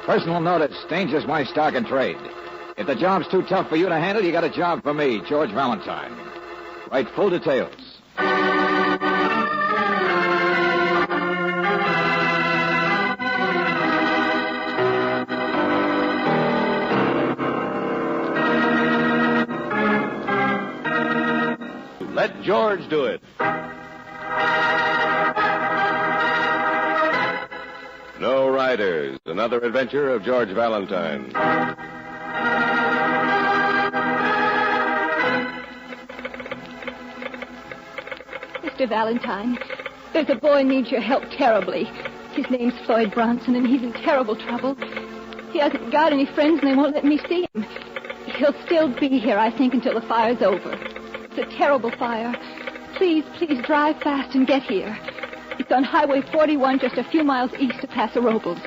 Personal notice, danger's my stock and trade. If the job's too tough for you to handle, you got a job for me, George Valentine. Write full details. Let George do it. No Riders, another adventure of George Valentine. Mr. Valentine, there's a boy needs your help terribly. His name's Floyd Bronson, and he's in terrible trouble. He hasn't got any friends, and they won't let me see him. He'll still be here, I think, until the fire's over. It's a terrible fire. Please drive fast and get here. It's on Highway 41, just a few miles east of Paso Robles.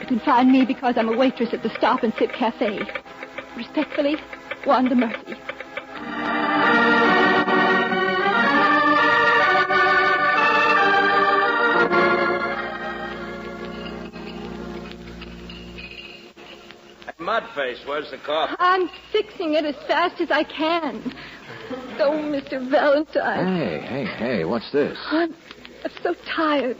You can find me because I'm a waitress at the Stop and Sip Cafe. Respectfully, Wanda Murphy. Mudface, where's the coffee? I'm fixing it as fast as I can. Oh, Mr. Valentine. Hey, what's this? I'm so tired.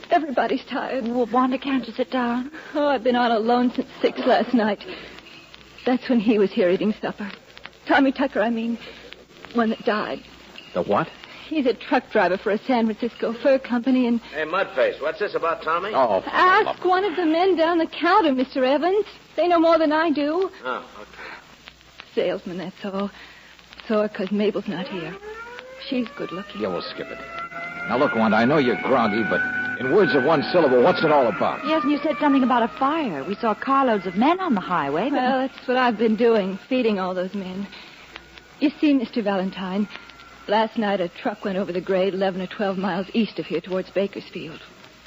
Everybody's tired. Well, Wanda, can't you sit down? Oh, I've been on alone since 6 last night. That's when he was here eating supper. Tommy Tucker, I mean. One that died. The what? He's a truck driver for a San Francisco fur company and... Hey, Mudface, what's this about Tommy? Oh, ask one of the men down the counter, Mr. Evans. They know more than I do. Oh, okay. Salesman, that's all. Sore because Mabel's not here. She's good looking. Yeah, we'll skip it. Now, look, Wanda, I know you're groggy, but in words of one syllable, what's it all about? Yes, and you said something about a fire. We saw carloads of men on the highway. But... Well, that's what I've been doing, feeding all those men. You see, Mr. Valentine, last night a truck went over the grade 11 or 12 miles east of here towards Bakersfield.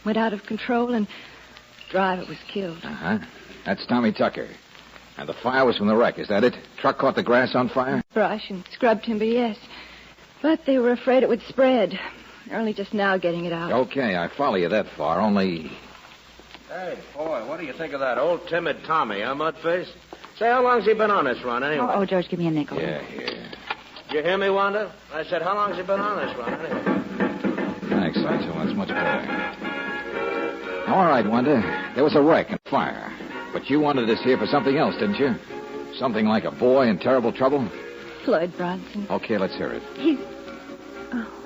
Went out of control and the driver was killed. Uh-huh. That's Tommy Tucker. And the fire was from the wreck, is that it? Truck caught the grass on fire? Brush and scrub timber, yes. But they were afraid it would spread. They're only just now getting it out. Okay, I follow you that far, only... Hey, boy, what do you think of that old timid Tommy, huh, Mudface? Say, how long's he been on this run, anyway? Oh, George, give me a nickel. Yeah, here. Did you hear me, Wanda? I said, how long's he been on this run, anyway? Thanks, Sancho. That's much better. All right, Wanda. There was a wreck and fire. But you wanted us here for something else, didn't you? Something like a boy in terrible trouble? Floyd Bronson. Okay, let's hear it. He's...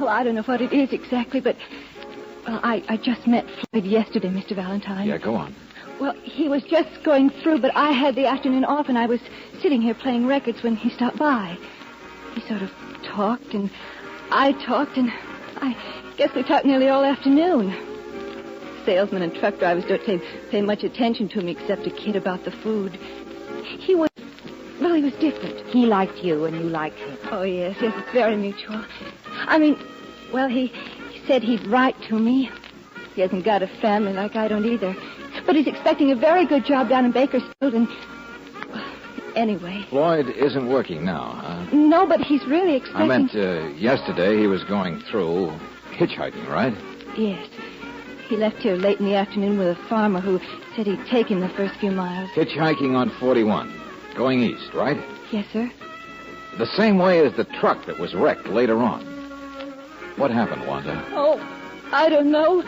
well, I don't know what it is exactly, but... Well, I just met Floyd yesterday, Mr. Valentine. Yeah, go on. Well, he was just going through, but I had the afternoon off, and I was sitting here playing records when he stopped by. He sort of talked, and I talked, and I guess we talked nearly all afternoon. Salesmen and truck drivers don't pay much attention to me except to kid about the food. He was different. He liked you, and you liked him. Oh, yes, it's very mutual. I mean, well, he said he'd write to me. He hasn't got a family like I don't either. But he's expecting a very good job down in Bakersfield, and... Anyway. Floyd isn't working now, huh? No, but he's really expecting... I meant yesterday he was going through hitchhiking, right? Yes. He left here late in the afternoon with a farmer who said he'd take him the first few miles. Hitchhiking on 41, going east, right? Yes, sir. The same way as the truck that was wrecked later on. What happened, Wanda? Oh, I don't know.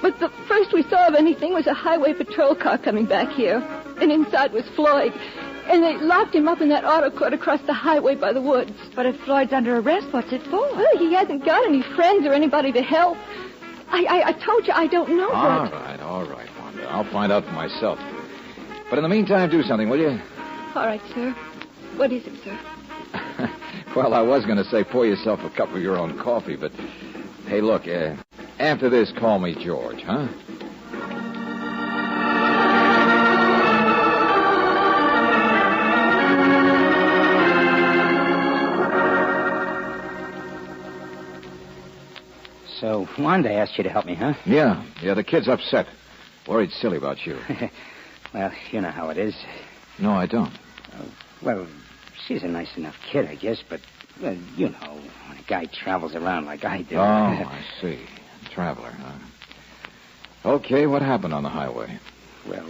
But the first we saw of anything was a highway patrol car coming back here. And inside was Floyd. And they locked him up in that auto court across the highway by the woods. But if Floyd's under arrest, what's it for? Well, he hasn't got any friends or anybody to help. I told you I don't know what. All right, Wanda. I'll find out for myself. But in the meantime, do something, will you? All right, sir. What is it, sir? Well, I was going to say pour yourself a cup of your own coffee, but... Hey, look, after this, call me George, huh? So, Wanda asked you to help me, huh? Yeah, the kid's upset. Worried silly about you. Well, you know how it is. No, I don't. Well, she's a nice enough kid, I guess, but, well, you know, when a guy travels around like I do... Oh, I see. Traveler, huh? Okay, what happened on the highway? Well,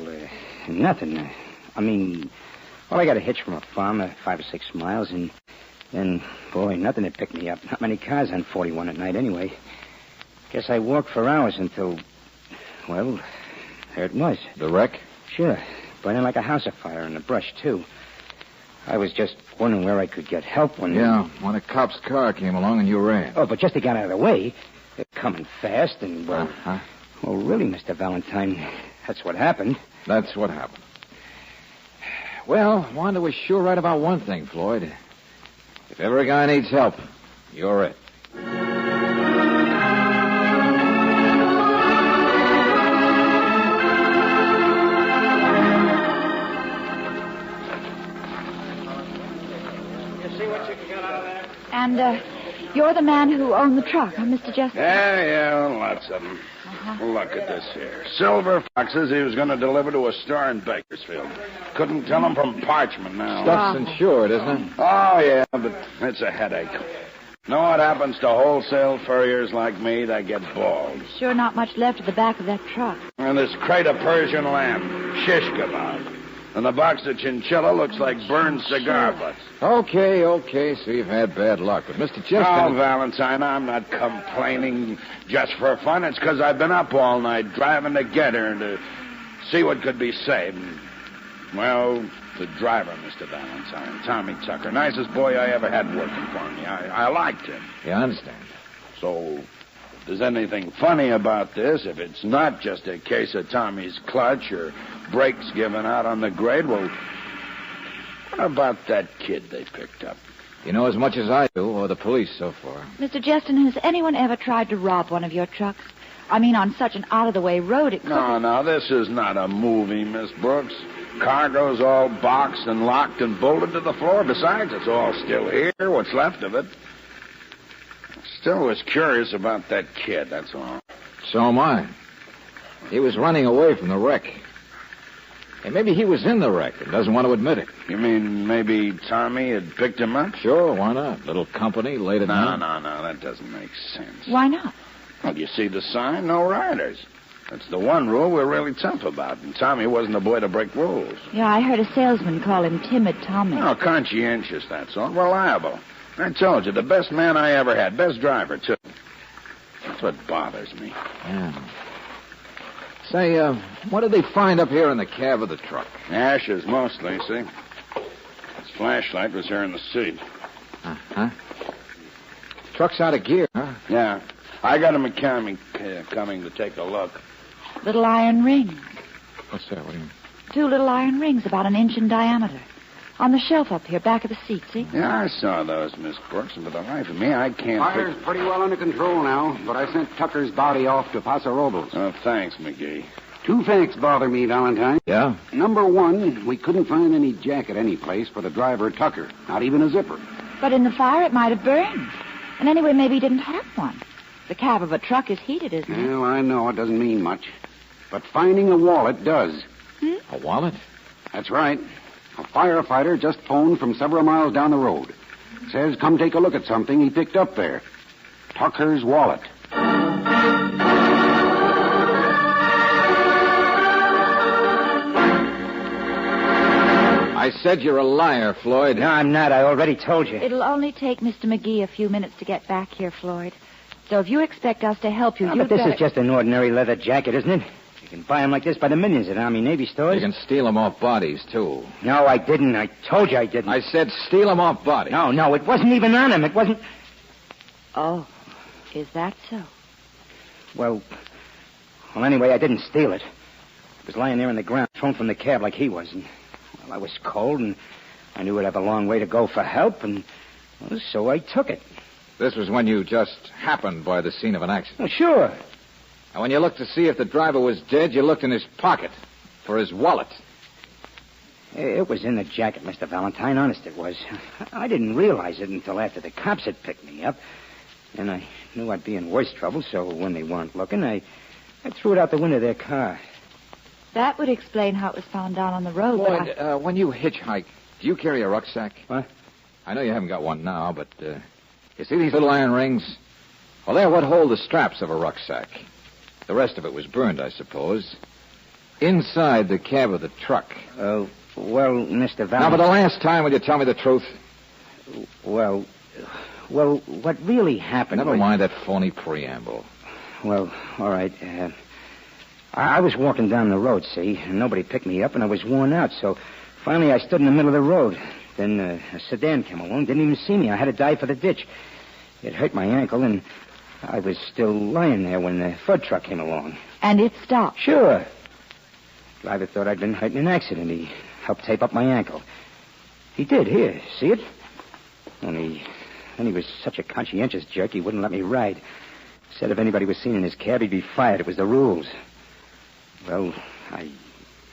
nothing. I got a hitch from a farm 5 or 6 miles, and then, boy, nothing had picked me up. Not many cars on 41 at night, anyway. Guess I walked for hours until, well, there it was. The wreck? Sure. Burning like a house afire in the brush, too. I was just wondering where I could get help when... Yeah, when a cop's car came along and you ran. Oh, but just to get out of the way. They're coming fast and, well... Uh-huh. Well, really, Mr. Valentine, that's what happened. That's what happened. Well, Wanda was sure right about one thing, Floyd. If ever a guy needs help, you're it. And, you're the man who owned the truck, huh, Mr. Jessup? Yeah, lots of them. Look at this here. Silver foxes he was going to deliver to a store in Bakersfield. Couldn't tell them from parchment now. Stuff's insured, isn't it? Oh, yeah, but it's a headache. Know what happens to wholesale furriers like me? They get bald. Sure not much left at the back of that truck. And this crate of Persian lamb, shish kebab. And the box of chinchilla looks like burned cigar butts. Okay, so you've had bad luck. But Mr. Chester... Oh, Valentine, I'm not complaining just for fun. It's because I've been up all night driving to get her and to see what could be saved. Well, the driver, Mr. Valentine, Tommy Tucker, nicest boy I ever had working for me. I liked him. Yeah, I understand. So, if there's anything funny about this, if it's not just a case of Tommy's clutch or brakes giving out on the grade, well, what about that kid they picked up? You know as much as I do, or the police so far. Mr. Justin, has anyone ever tried to rob one of your trucks? On such an out-of-the-way road, it could... No, this is not a movie, Miss Brooks. Cargo's all boxed and locked and bolted to the floor. Besides, it's all still here, what's left of it. Still was curious about that kid, that's all. So am I. He was running away from the wreck. And maybe he was in the wreck and doesn't want to admit it. You mean maybe Tommy had picked him up? Sure, why not? Little company late at night. No, that doesn't make sense. Why not? Well, you see the sign? No riders. That's the one rule we're really tough about. And Tommy wasn't a boy to break rules. Yeah, I heard a salesman call him Timid Tommy. Oh, conscientious, that's all. Reliable. I told you, the best man I ever had. Best driver, too. That's what bothers me. Yeah. Say, what did they find up here in the cab of the truck? Ashes, mostly, see? His flashlight was here in the seat. Uh-huh. Truck's out of gear, huh? Yeah. I got a mechanic coming to take a look. Little iron rings. What's that? What do you mean? 2 little iron rings about 1 inch in diameter. On the shelf up here, back of the seat, see? Yeah, I saw those, Miss Brooks, and for the life of me, I can't... Fire's pretty well under control now, but I sent Tucker's body off to Paso Robles. Oh, thanks, McGee. 2 facts bother me, Valentine. Yeah? Number 1, we couldn't find any jacket any place for the driver, Tucker. Not even a zipper. But in the fire, it might have burned. And anyway, maybe he didn't have one. The cab of a truck is heated, isn't it? Well, I know it doesn't mean much. But finding a wallet does. A wallet? That's right. A firefighter just phoned from several miles down the road. Says come take a look at something he picked up there. Tucker's wallet. I said you're a liar, Floyd. No, I'm not. I already told you. It'll only take Mr. McGee a few minutes to get back here, Floyd. So if you expect us to help you, But this is just an ordinary leather jacket, isn't it? You can buy them like this by the millions at Army Navy stores. You can steal them off bodies, too. No, I didn't. I told you I didn't. I said steal them off bodies. No, it wasn't even on him. It wasn't... Oh, is that so? Well, anyway, I didn't steal it. It was lying there on the ground, thrown from the cab like he was. And, well, I was cold, and I knew I'd have a long way to go for help, and well, so I took it. This was when you just happened by the scene of an accident. Well, sure. And when you looked to see if the driver was dead, you looked in his pocket for his wallet. It was in the jacket, Mr. Valentine. Honest, it was. I didn't realize it until after the cops had picked me up. And I knew I'd be in worse trouble, so when they weren't looking, I threw it out the window of their car. That would explain how it was found down on the road. Floyd, when you hitchhike, do you carry a rucksack? What? I know you haven't got one now, but you see these little iron rings? Well, they're what hold the straps of a rucksack. The rest of it was burned, I suppose. Inside the cab of the truck. Well, Mr. Now, Valentine... for the last time, will you tell me the truth? Well, what really happened... Never mind that phony preamble. Well, all right. I was walking down the road, see, and nobody picked me up, and I was worn out, so finally I stood in the middle of the road. Then a sedan came along, didn't even see me. I had to dive for the ditch. It hurt my ankle, and I was still lying there when the flood truck came along. And it stopped. Sure. Driver thought I'd been hurt in an accident. He helped tape up my ankle. He did. Here, see it? Only he was such a conscientious jerk, he wouldn't let me ride. Said if anybody was seen in his cab, he'd be fired. It was the rules. Well,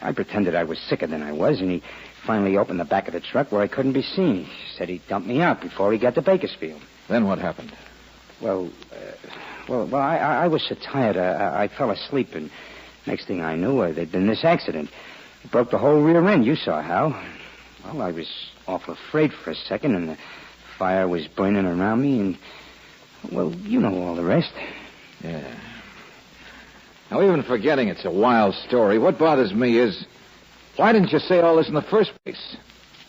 I pretended I was sicker than I was, and he finally opened the back of the truck where I couldn't be seen. He said he'd dump me out before he got to Bakersfield. Then what happened? Well, I was so tired, I fell asleep, and next thing I knew, there'd been this accident. It broke the whole rear end. You saw how. Well, I was awful afraid for a second, and the fire was burning around me, and, well, you know all the rest. Yeah. Now, even forgetting it's a wild story, what bothers me is, why didn't you say all this in the first place?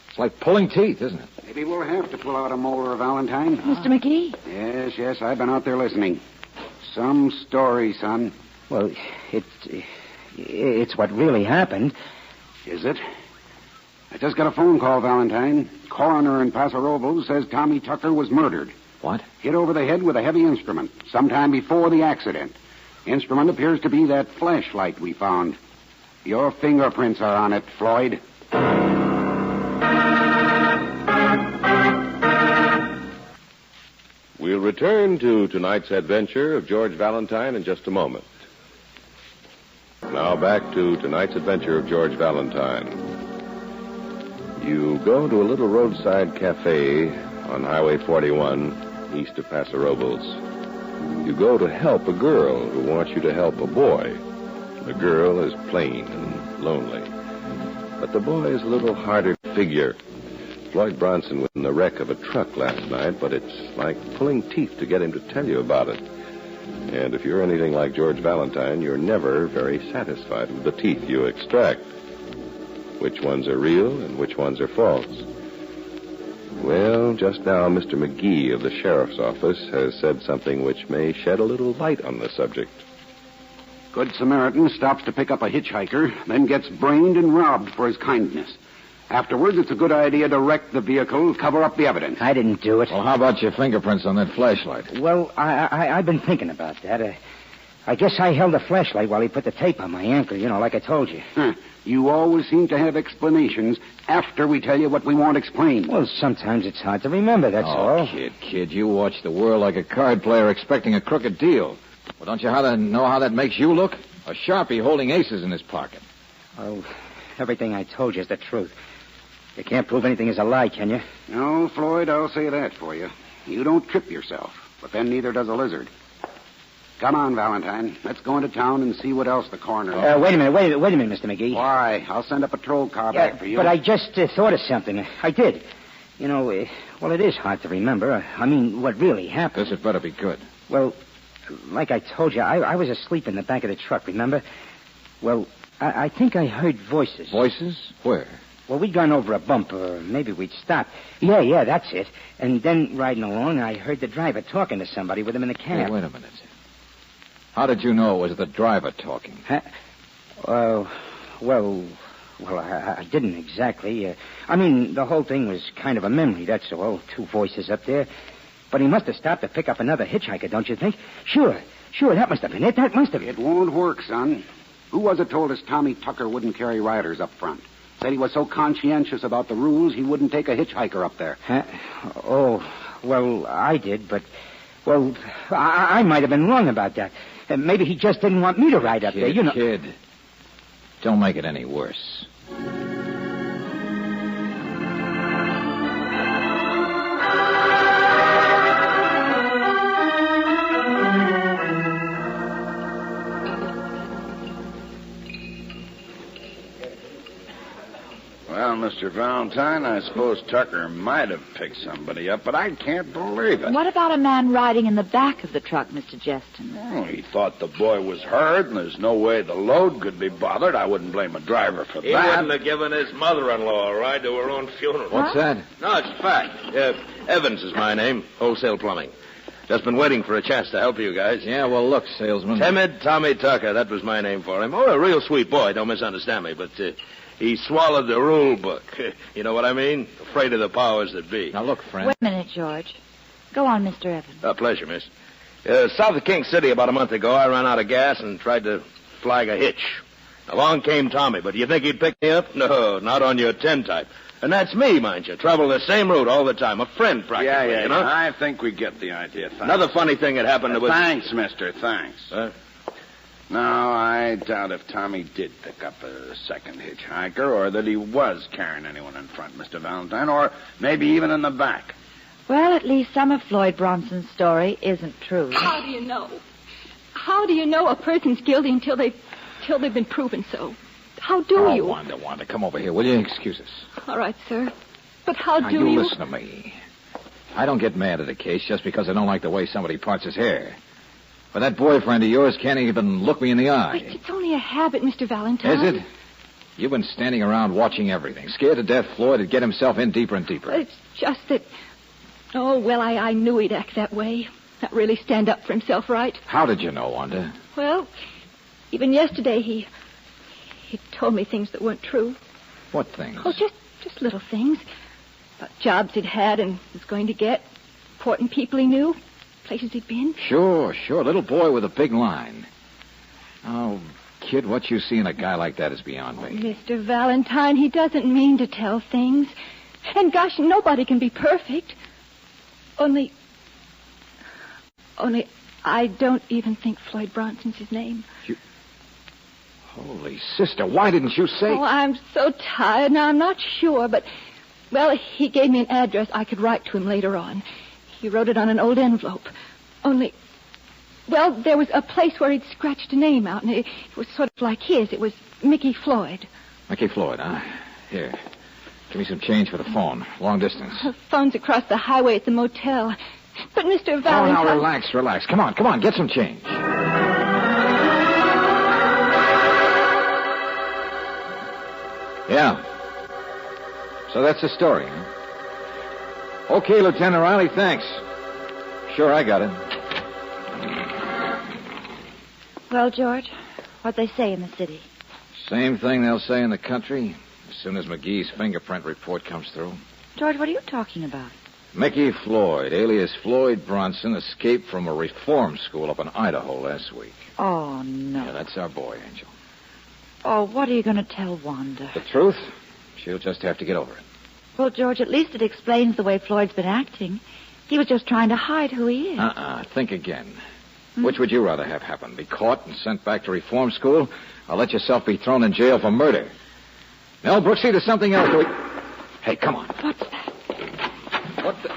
It's like pulling teeth, isn't it? Maybe we'll have to pull out a molar, Valentine. Mr. McGee? Yes, I've been out there listening. Some story, son. Well, it's what really happened. Is it? I just got a phone call, Valentine. Coroner in Paso Robles says Tommy Tucker was murdered. What? Hit over the head with a heavy instrument sometime before the accident. Instrument appears to be that flashlight we found. Your fingerprints are on it, Floyd. We'll return to tonight's adventure of George Valentine in just a moment. Now back to tonight's adventure of George Valentine. You go to a little roadside cafe on Highway 41, east of Paso Robles. You go to help a girl who wants you to help a boy. The girl is plain and lonely. But the boy is a little harder figure. Floyd Bronson was in the wreck of a truck last night, but it's like pulling teeth to get him to tell you about it. And if you're anything like George Valentine, you're never very satisfied with the teeth you extract. Which ones are real and which ones are false? Well, just now, Mr. McGee of the sheriff's office has said something which may shed a little light on the subject. Good Samaritan stops to pick up a hitchhiker, then gets brained and robbed for his kindness. Afterwards, it's a good idea to wreck the vehicle, cover up the evidence. I didn't do it. Well, how about your fingerprints on that flashlight? Well, I've been thinking about that. I guess I held the flashlight while he put the tape on my ankle, like I told you. You always seem to have explanations after we tell you what we want explained. Well, sometimes it's hard to remember, that's all. Kid, you watch the world like a card player expecting a crooked deal. Well, don't you know how that makes you look? A Sharpie holding aces in his pocket. Oh, everything I told you is the truth. You can't prove anything is a lie, can you? No, Floyd, I'll say that for you. You don't trip yourself, but then neither does a lizard. Come on, Valentine. Let's go into town and see what else the coroner... Wait a minute, Mr. McGee. Why? I'll send a patrol car back for you. But I just thought of something. I did. Well, it is hard to remember. I mean, what really happened. This had better be good. Well, like I told you, I was asleep in the back of the truck, remember? Well, I think I heard voices. Voices? Where? Well, we'd gone over a bump, or maybe we'd stopped. Yeah, that's it. And then, riding along, I heard the driver talking to somebody with him in the cab. Hey, wait a minute. How did you know it was the driver talking? Well, I didn't exactly. I mean, the whole thing was kind of a memory, that's all. Two voices up there. But he must have stopped to pick up another hitchhiker, don't you think? Sure, that must have been it. That must have been. It won't work, son. Who was it told us Tommy Tucker wouldn't carry riders up front? Said he was so conscientious about the rules he wouldn't take a hitchhiker up there. Oh, well, I did, but... Well, I might have been wrong about that. Maybe he just didn't want me to ride up there, Kid, don't make it any worse. Well, Mr. Valentine, I suppose Tucker might have picked somebody up, but I can't believe it. What about a man riding in the back of the truck, Mr. Jeston? Oh, he thought the boy was hurt, and there's no way the load could be bothered. I wouldn't blame a driver for He that. wouldn't have given his mother-in-law a ride to her own funeral. What's that? No, it's a fact. Evans is my name, wholesale plumbing. Just been waiting for a chance to help you guys. Yeah, well, look, salesman. Timid Tommy Tucker, that was my name for him. Oh, a real sweet boy, don't misunderstand me, but he swallowed the rule book. You know what I mean? Afraid of the powers that be. Now, look, friend. Wait a minute, George. Go on, Mr. Evans. Pleasure, miss. South of King City about a month ago, I ran out of gas and tried to flag a hitch. Along came Tommy, but you think he'd pick me up? No, not on your 10 type. And that's me, mind you. Travel the same route all the time. A friend, practically, Yeah, you know? I think we get the idea. Thanks. Another funny thing that happened was... Thanks, mister, thanks. Huh? No, I doubt if Tommy did pick up a second hitchhiker or that he was carrying anyone in front, Mr. Valentine, or maybe even in the back. Well, at least some of Floyd Bronson's story isn't true. How do you know? How do you know a person's guilty until they've been proven so? How do you? Wanda, come over here, will you? Excuse us. All right, sir. But how Now, do you you... listen to me. I don't get mad at a case just because I don't like the way somebody parts his hair. But that boyfriend of yours can't even look me in the eye. But it's only a habit, Mr. Valentine. Is it? You've been standing around watching everything, scared to death Floyd would get himself in deeper and deeper. It's just that... Oh, well, I knew he'd act that way. Not really stand up for himself right. How did you know, Wanda? Well, even yesterday he told me things that weren't true. What things? Oh, just little things. About jobs he'd had and was going to get. Important people he knew. Places he'd been. Sure. Little boy with a big line. Oh, kid, what you see in a guy like that is beyond me. Mr. Valentine, he doesn't mean to tell things. And gosh, nobody can be perfect. Only I don't even think Floyd Bronson's his name. Holy sister, why didn't you say... Oh, I'm so tired now. I'm not sure, but... Well, he gave me an address I could write to him later on. He wrote it on an old envelope. Only... Well, there was a place where he'd scratched a name out, and it was sort of like his. It was Mickey Floyd. Mickey Floyd, huh? Here. Give me some change for the phone. Long distance. The phone's across the highway at the motel. But Mr. Valentine... Oh, now, relax. Come on, get some change. Yeah. So that's the story, huh? Okay, Lieutenant Riley, thanks. Sure, I got it. Well, George, what'd they say in the city? Same thing they'll say in the country as soon as McGee's fingerprint report comes through. George, what are you talking about? Mickey Floyd, alias Floyd Bronson, escaped from a reform school up in Idaho last week. Oh, no. Yeah, that's our boy, Angel. Oh, what are you going to tell Wanda? The truth? She'll just have to get over it. Well, George, at least it explains the way Floyd's been acting. He was just trying to hide who he is. Think again. Which would you rather have happen? Be caught and sent back to reform school, or let yourself be thrown in jail for murder? No, Brooksy, there's something else. Hey, come on. What's that? What the...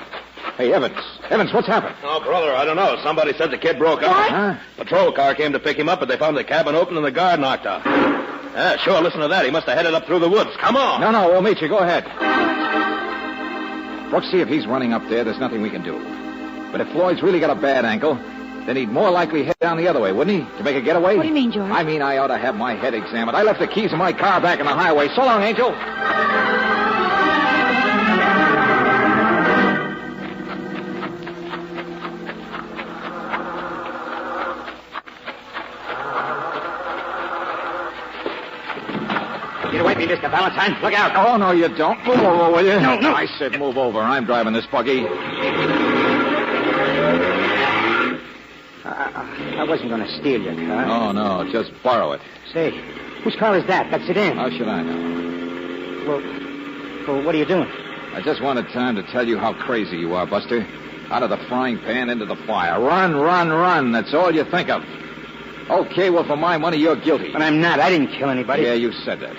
Hey, Evans, what's happened? Oh, brother, I don't know. Somebody said the kid broke up. What? Huh? Patrol car came to pick him up, but they found the cabin open and the guard knocked out. Yeah, sure, listen to that. He must have headed up through the woods. Come on. No, we'll meet you. Go ahead. Brooksy, if he's running up there's nothing we can do. But if Floyd's really got a bad ankle, then he'd more likely head down the other way, wouldn't he? To make a getaway? What do you mean, George? I mean, I ought to have my head examined. I left the keys of my car back in the highway. So long, Angel. Get away from me, Mr. Valentine. Look out. Oh, no, you don't. Move over, will you? No. I said move over. I'm driving this buggy. I wasn't going to steal your car. Oh, no, just borrow it. Say, whose car is that? That sedan? How should I know? Well, what are you doing? I just wanted time to tell you how crazy you are, Buster. Out of the frying pan into the fire. Run. That's all you think of. Okay, well, for my money, you're guilty. But I'm not. I didn't kill anybody. Yeah, you said that.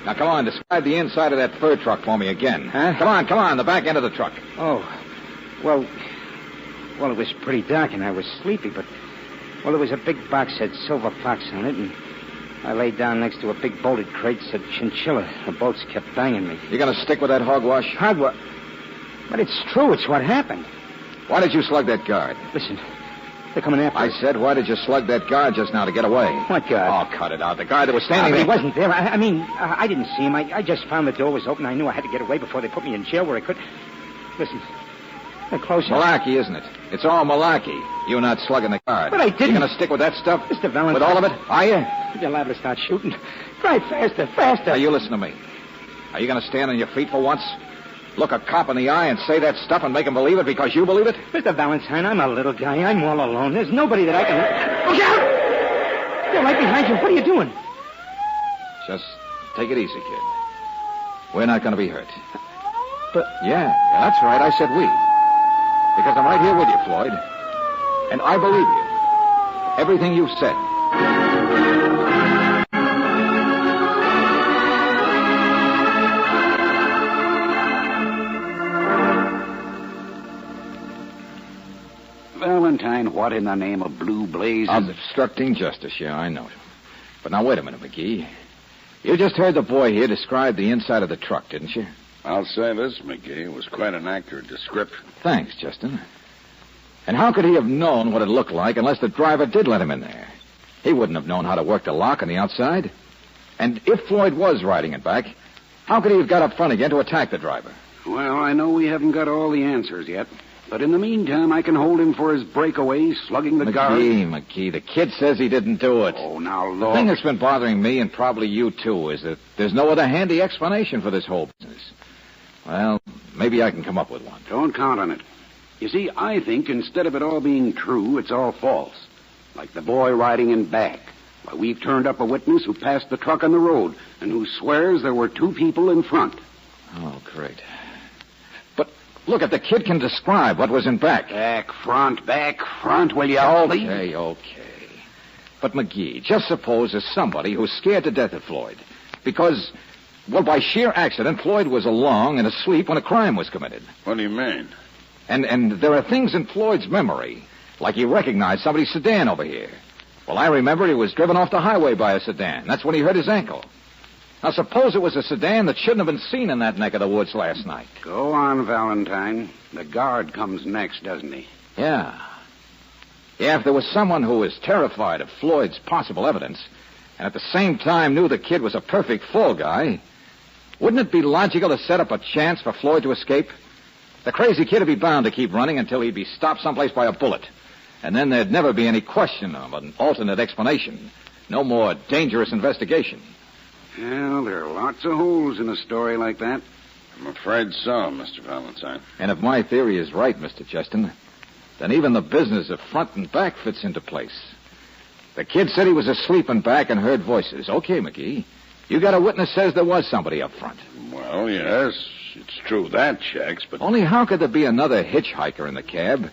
Now, come on, describe the inside of that fur truck for me again. Huh? Come on, the back end of the truck. Oh, well, it was pretty dark and I was sleepy, but, well, there was a big box that had Silver Fox on it, and I laid down next to a big bolted crate, said chinchilla. The boats kept banging me. You gonna stick with that hogwash? Hogwash? But it's true. It's what happened. Why did you slug that guard? Listen, they're coming after us. I said, why did you slug that guard just now to get away? What guard? Oh, cut it out. The guy that was standing He there. wasn't there. I didn't see him. I just found the door was open. I knew I had to get away before they put me in jail where I could. Listen, they're closer. Malarkey, isn't it? It's all malarkey. You not slugging the guard. But I didn't. You gonna stick with that stuff? Mr. Valentine. With all of it? Are you? You're liable to start shooting. Drive faster, faster. Now, you listen to me. Are you gonna stand on your feet for once? Look a cop in the eye and say that stuff and make him believe it because you believe it? Mr. Valentine, I'm a little guy. I'm all alone. There's nobody that I can... Look out! They're right behind you. What are you doing? Just take it easy, kid. We're not gonna be hurt. But... Yeah, that's right. I said we. Because I'm right here with you, Floyd. And I believe you. Everything you've said. Valentine, what in the name of blue blazes? Obstructing justice, yeah, I know. But now, wait a minute, McGee. You just heard the boy here describe the inside of the truck, didn't you? I'll say this, McGee. It was quite an accurate description. Thanks, Justin. And how could he have known what it looked like unless the driver did let him in there? He wouldn't have known how to work the lock on the outside. And if Floyd was riding it back, how could he have got up front again to attack the driver? Well, I know we haven't got all the answers yet. But in the meantime, I can hold him for his breakaway, slugging the guard. McGee, the kid says he didn't do it. Oh, now, The look. thing that's been bothering me, and probably you too, is that there's no other handy explanation for this whole business. Well, maybe I can come up with one. Don't count on it. You see, I think instead of it all being true, it's all false. Like the boy riding in back. Why, we've turned up a witness who passed the truck on the road and who swears there were two people in front. Oh, great. But look, if the kid can describe what was in back. Back, front, will you? Okay. But, McGee, just suppose there's somebody who's scared to death of Floyd. Because, well, by sheer accident, Floyd was along and asleep when a crime was committed. What do you mean? And there are things in Floyd's memory, like he recognized somebody's sedan over here. Well, I remember he was driven off the highway by a sedan. That's when he hurt his ankle. Now, suppose it was a sedan that shouldn't have been seen in that neck of the woods last night. Go on, Valentine. The guard comes next, doesn't he? Yeah. Yeah, if there was someone who was terrified of Floyd's possible evidence, and at the same time knew the kid was a perfect fall guy, wouldn't it be logical to set up a chance for Floyd to escape? The crazy kid would be bound to keep running until he'd be stopped someplace by a bullet. And then there'd never be any question of an alternate explanation. No more dangerous investigation. Well, there are lots of holes in a story like that. I'm afraid so, Mr. Valentine. And if my theory is right, Mr. Justin, then even the business of front and back fits into place. The kid said he was asleep in back and heard voices. Okay, McGee. You got a witness says there was somebody up front. Well, yes, it's true that checks, but... Only how could there be another hitchhiker in the cab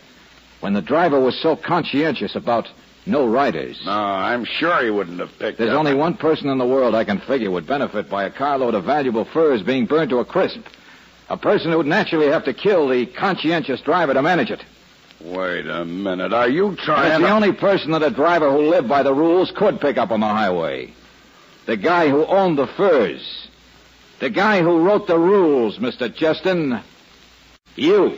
when the driver was so conscientious about no riders? No, I'm sure he wouldn't have picked There's up... only one person in the world I can figure would benefit by a carload of valuable furs being burned to a crisp. A person who would naturally have to kill the conscientious driver to manage it. Wait a minute. Are you And trying it's the only person that a driver who lived by the rules could pick up on the highway. The guy who owned the furs. The guy who wrote the rules, Mr. Justin. You.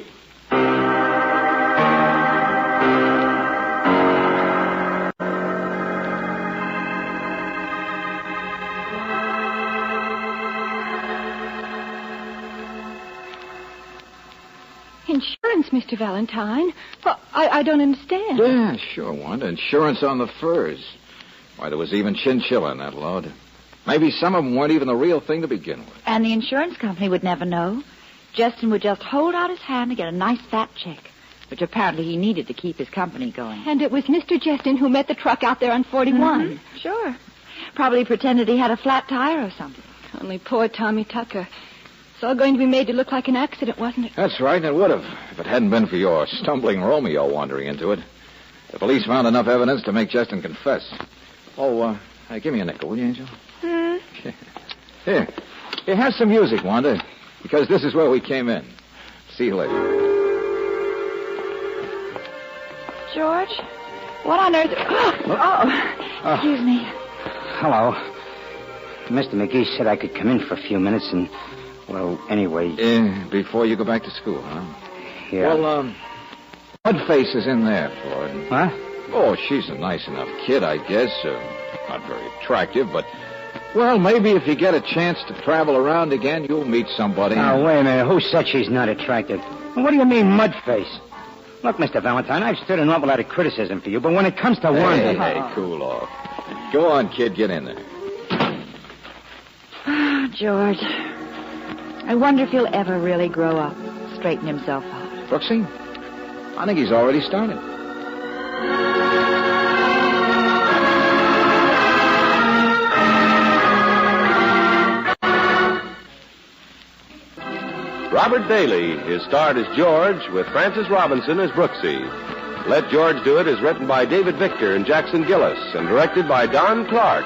Insurance, Mr. Valentine? Well, I don't understand. Yeah, sure, Wanda. Insurance on the furs. Why, there was even chinchilla in that load. Maybe some of them weren't even the real thing to begin with. And the insurance company would never know. Justin would just hold out his hand to get a nice fat check, which apparently he needed to keep his company going. And it was Mr. Justin who met the truck out there on 41. Mm-hmm. Sure. Probably pretended he had a flat tire or something. Only poor Tommy Tucker. It's all going to be made to look like an accident, wasn't it? That's right, and it would have, if it hadn't been for your stumbling Romeo wandering into it. The police found enough evidence to make Justin confess. Oh, hey, give me a nickel, will you, Angel? Here, have some music, Wanda, because this is where we came in. See you later. George, what on earth... Oh, excuse me. hello. Mr. McGee said I could come in for a few minutes and, well, anyway. Before you go back to school, huh? Yeah. Well, Mudface is in there, Floyd. Huh? Oh, she's a nice enough kid, I guess. Not very attractive, but, well, maybe if you get a chance to travel around again, you'll meet somebody. Now, wait a minute. Who said she's not attractive? What do you mean, Mudface? Look, Mr. Valentine, I've stood an awful lot of criticism for you, but when it comes to Wanda... Hey, cool off. Go on, kid, get in there. Oh, George. I wonder if he'll ever really grow up, straighten himself out. Brooksy, I think he's already started. Robert Daly is starred as George with Francis Robinson as Brooksy. Let George Do It is written by David Victor and Jackson Gillis and directed by Don Clark.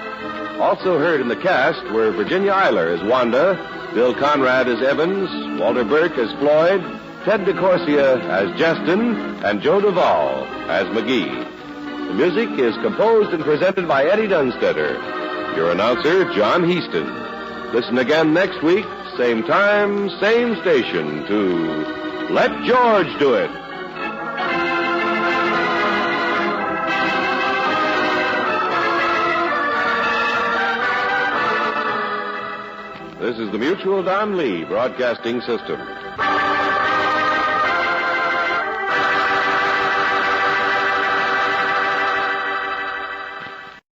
Also heard in the cast were Virginia Eiler as Wanda, Bill Conrad as Evans, Walter Burke as Floyd, Ted DeCorsia as Justin, and Joe Duvall as McGee. The music is composed and presented by Eddie Dunstetter. Your announcer, John Heaston. Listen again next week, same time, same station, to Let George Do It. This is the Mutual Don Lee Broadcasting System.